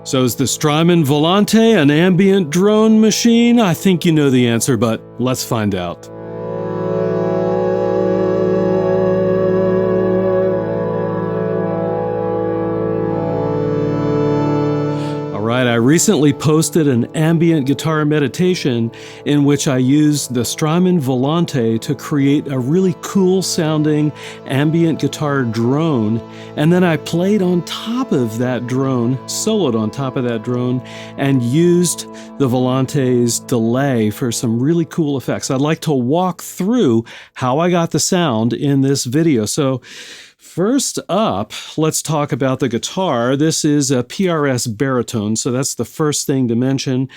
So is the Strymon Volante an ambient drone machine? I think you know the answer, but let's find out. I recently posted an ambient guitar meditation in which I used the Strymon Volante to create a really cool sounding ambient guitar drone, and then I played on top of that drone, soloed on top of that drone, and used the Volante's delay for some really cool effects. I'd like to walk through how I got the sound in this video. So first up, let's talk about the guitar. This is a PRS baritone, so that's the first thing to mention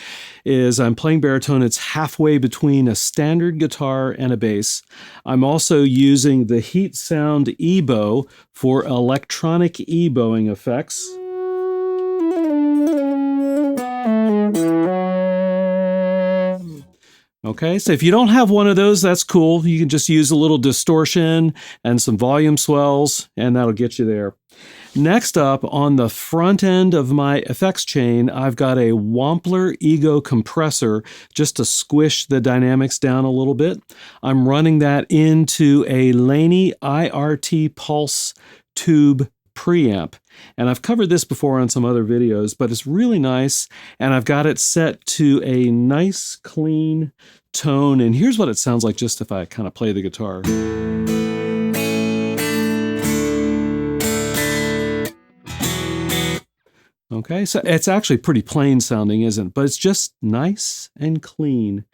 is I'm playing baritone. It's halfway between a standard guitar and a bass. I'm also using the Heat Sound E-bow for electronic E-bowing effects. Okay, so if you don't have one of those, that's cool. You can just use a little distortion and some volume swells, and that'll get you there. Next up, on the front end of my effects chain, I've got a Wampler Ego compressor just to squish the dynamics down a little bit. I'm running that into a Laney IRT Pulse tube preamp. And I've covered this before on some other videos, but it's really nice. And I've got it set to a nice, clean tone. And here's what it sounds like just if I kind of play the guitar. Okay, so it's actually pretty plain sounding, isn't it? But it's just nice and clean.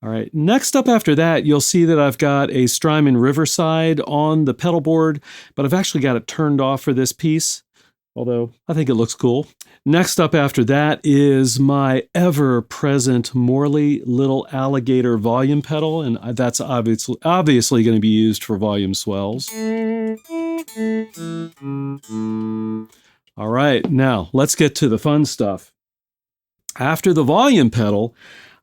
All right, next up after that, you'll see that I've got a Strymon Riverside on the pedal board, but I've actually got it turned off for this piece, although I think it looks cool. Next up after that is my ever-present Morley Little Alligator volume pedal, and that's obviously going to be used for volume swells. All right, now let's get to the fun stuff. After the volume pedal,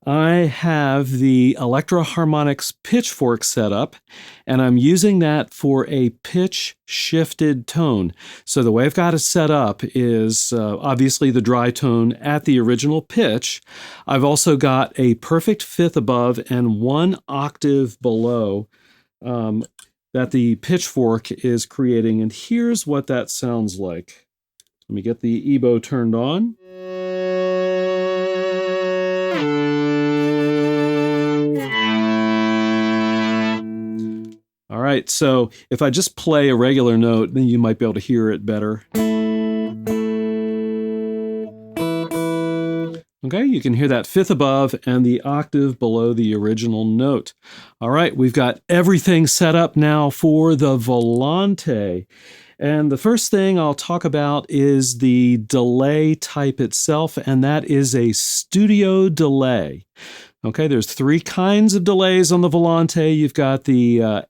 I have the Electro Harmonics pitchfork set up, and I'm using that for a pitch shifted tone. So the way I've got it set up is obviously the dry tone at the original pitch. I've also got a perfect fifth above and 1 octave below that the pitchfork is creating, and here's what that sounds like. Let me get the E-bow turned on. All right, so if I just play a regular note, then you might be able to hear it better. Okay, you can hear that fifth above and the octave below the original note. All right, we've got everything set up now for the Volante. And the first thing I'll talk about is the delay type itself, and that is a studio delay. Okay, there's 3 kinds of delays on the Volante. You've got the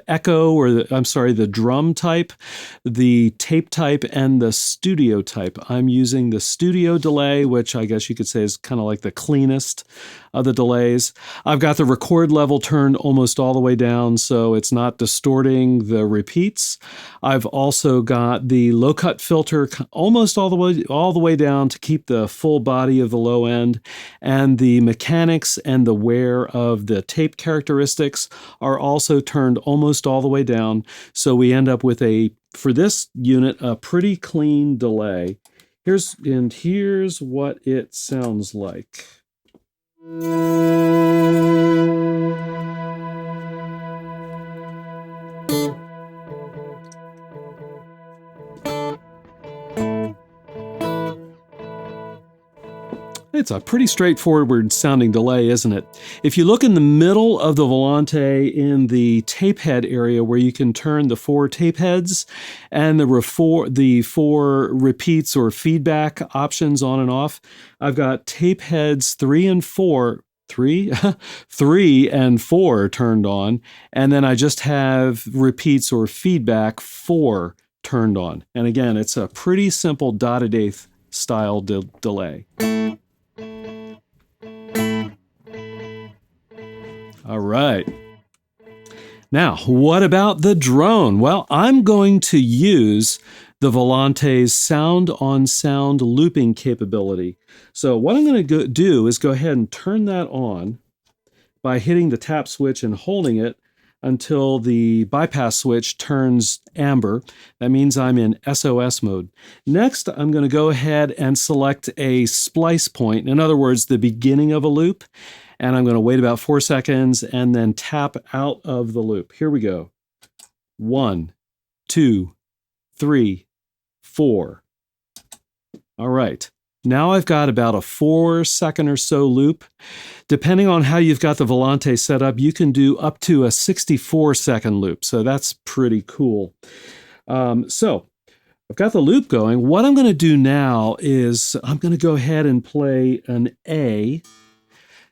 echo, or the drum type, the tape type, and the studio type. I'm using the studio delay, which I guess you could say is kind of like the cleanest of the delays. I've got the record level turned almost all the way down, so it's not distorting the repeats. I've also got the low cut filter almost all the way down to keep the full body of the low end, and the mechanics and the wear of the tape characteristics are also turned almost all the way down. So we end up with for this unit, a pretty clean delay. Here's what it sounds like. It's a pretty straightforward sounding delay, isn't it? If you look in the middle of the Volante in the tape head area where you can turn the 4 tape heads and the 4 repeats or feedback options on and off, I've got tape heads 3 and 4 turned on, and then I just have repeats or feedback 4 turned on. And again, it's a pretty simple dotted eighth style delay. All right. Now, what about the drone? Well, I'm going to use the Volante's sound-on-sound looping capability. So what I'm going to do is go ahead and turn that on by hitting the tap switch and holding it until the bypass switch turns amber. That means I'm in SOS mode. Next, I'm going to go ahead and select a splice point, in other words, the beginning of a loop, and I'm going to wait about 4 seconds and then tap out of the loop. Here we go. 1, 2, 3, 4. All right. Now I've got about a 4-second or so loop. Depending on how you've got the Volante set up, you can do up to a 64-second loop. So that's pretty cool. So I've got the loop going. What I'm going to do now is I'm going to go ahead and play an A,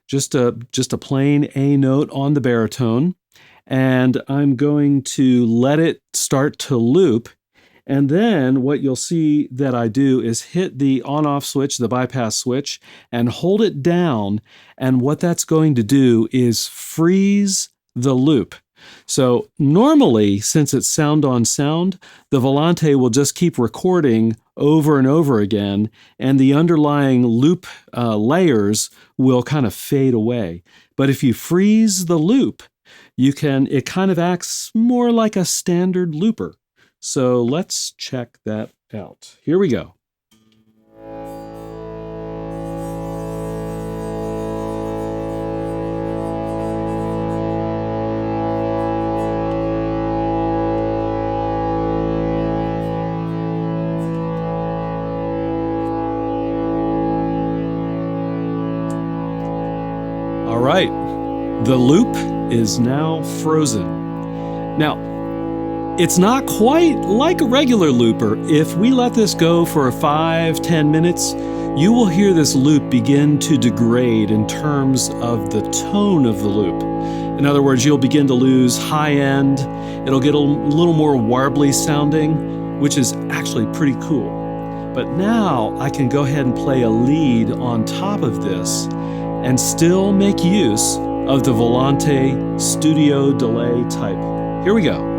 just a plain A note on the baritone. And I'm going to let it start to loop. And then what you'll see that I do is hit the on-off switch, the bypass switch, and hold it down. And what that's going to do is freeze the loop. So normally, since it's sound on sound, the Volante will just keep recording over and over again, and the underlying loop layers will kind of fade away. But if you freeze the loop, it kind of acts more like a standard looper. So let's check that out. Here we go. All right, the loop is now frozen. Now, it's not quite like a regular looper. If we let this go for 5-10 minutes, you will hear this loop begin to degrade in terms of the tone of the loop. In other words, you'll begin to lose high end. It'll get a little more warbly sounding, which is actually pretty cool. But now I can go ahead and play a lead on top of this and still make use of the Volante studio delay type. Here we go.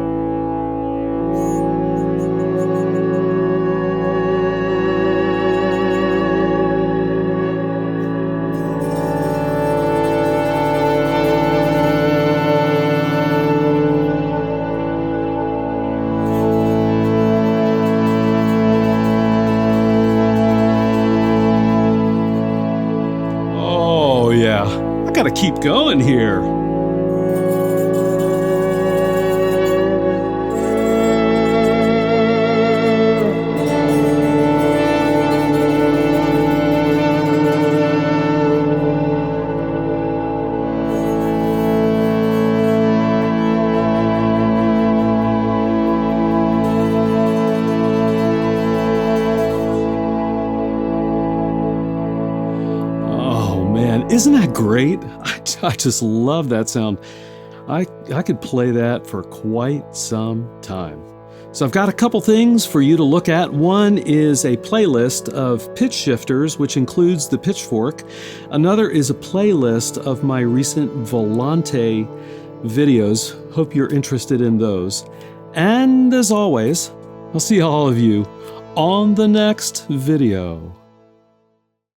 I gotta keep going here. Isn't that great? I just love that sound. I could play that for quite some time. So I've got a couple things for you to look at. One is a playlist of pitch shifters, which includes the pitchfork. Another is a playlist of my recent Volante videos. Hope you're interested in those. And as always, I'll see all of you on the next video.